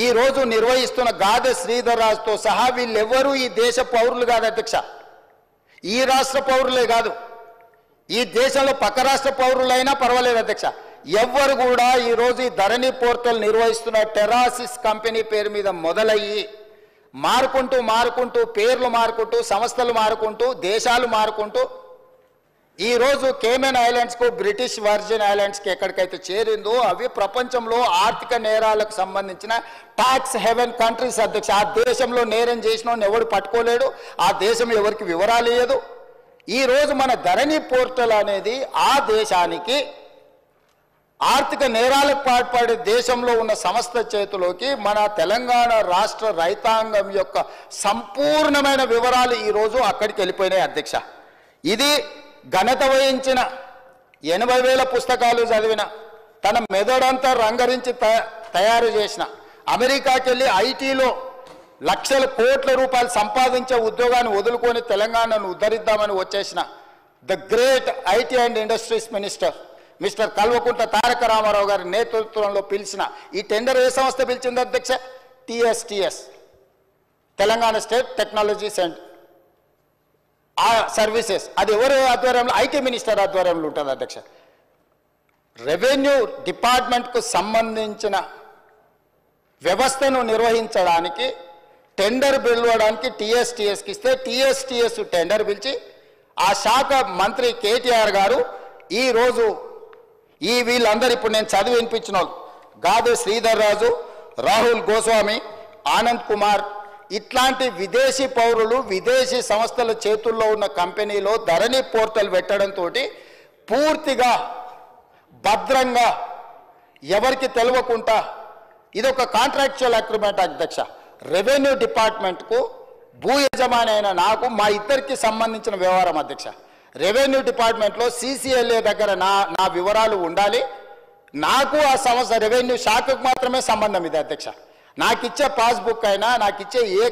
ఈ రోజు నిర్వహిస్తున్న గాదె శ్రీధర్ రాజుతో సహా వీళ్ళెవ్వరూ ఈ దేశ పౌరులు కాదు అధ్యక్ష. ఈ రాష్ట్ర పౌరులే కాదు, ఈ దేశంలో పక్క రాష్ట్ర పౌరులైనా పర్వాలేదు అధ్యక్ష. ఎవ్వరు కూడా ఈరోజు ఈ ధరణి పోర్టల్ నిర్వహిస్తున్న టెరాసిస్ కంపెనీ పేరు మీద మొదలయ్యి మారుకుంటూ పేర్లు మారుకుంటూ సంస్థలు మారుకుంటూ దేశాలు మారుకుంటూ ఈరోజు కేమెన్ ఐలాండ్స్కు బ్రిటిష్ వర్జిన్ ఐలాండ్స్కి ఎక్కడికైతే చేరిందో అవి ప్రపంచంలో ఆర్థిక నేరాలకు సంబంధించిన ట్యాక్స్ హెవెన్ కంట్రీస్ అధ్యక్ష. ఆ దేశంలో నేరం చేసిన ఎవడు పట్టుకోలేడు, ఆ దేశం ఎవరికి వివరాలు ఇయ్యదు. ఈరోజు మన ధరణి పోర్టల్ అనేది ఆ దేశానికి ఆర్థిక నేరాలకు పాల్పడే దేశంలో ఉన్న సంస్థ చేతిలోకి మన తెలంగాణ రాష్ట్ర రైతాంగం యొక్క సంపూర్ణమైన వివరాలు ఈరోజు అక్కడికి వెళ్ళిపోయినాయి అధ్యక్ష. ఇది ఘనత వహించిన 80,000 పుస్తకాలు చదివిన తన మెదడంతా రంగరించి తయారు చేసిన అమెరికాకి వెళ్ళి ఐటీలో లక్షల కోట్ల రూపాయలు సంపాదించే ఉద్యోగాన్ని వదులుకొని తెలంగాణను ఉద్ధరిద్దామని వచ్చేసిన the great IT and industries minister mister Kalvakuntla Taraka Ramarao గారి నేతృత్వంలో పిలిచిన ఈ టెండర్ ఏ సంస్థ పిలిచింది అధ్యక్ష? TSTS, Telangana state technology centre ఆ సర్వీసెస్. అది ఎవరు ఆధ్వర్యంలో? ఐటీ మినిస్టర్ ఆధ్వర్యంలో ఉంటుంది అధ్యక్ష. రెవెన్యూ డిపార్ట్మెంట్కు సంబంధించిన వ్యవస్థను నిర్వహించడానికి టెండర్ పిలవడానికి TSTSకి ఇస్తే TSTS టెండర్ పిలిచి ఆ శాఖ మంత్రి కేటీఆర్ గారు ఈరోజు వీళ్ళందరూ ఇప్పుడు నేను చదివి వినిపించిన వాళ్ళు గాదె శ్రీధర్ రాజు, రాహుల్ గోస్వామి, ఆనంద్ కుమార్ ఇట్లాంటి విదేశీ పౌరులు విదేశీ సంస్థల చేతుల్లో ఉన్న కంపెనీలో ధరణి పోర్టల్ పెట్టడంతో పూర్తిగా భద్రంగా ఎవరికి తెలియకుండా ఇదొక కాంట్రాక్చువల్ అగ్రిమెంట్ అధ్యక్ష. రెవెన్యూ డిపార్ట్మెంట్కు భూ యజమాని అయిన నాకు మా ఇద్దరికి సంబంధించిన వ్యవహారం అధ్యక్ష. రెవెన్యూ డిపార్ట్మెంట్లో CCLA దగ్గర నా వివరాలు ఉండాలి. నాకు ఆ సంస్థ రెవెన్యూ శాఖకు మాత్రమే సంబంధం ఇది అధ్యక్ష. నాకు ఇచ్చే పాస్బుక్ అయినా నాకు ఇచ్చే ఏ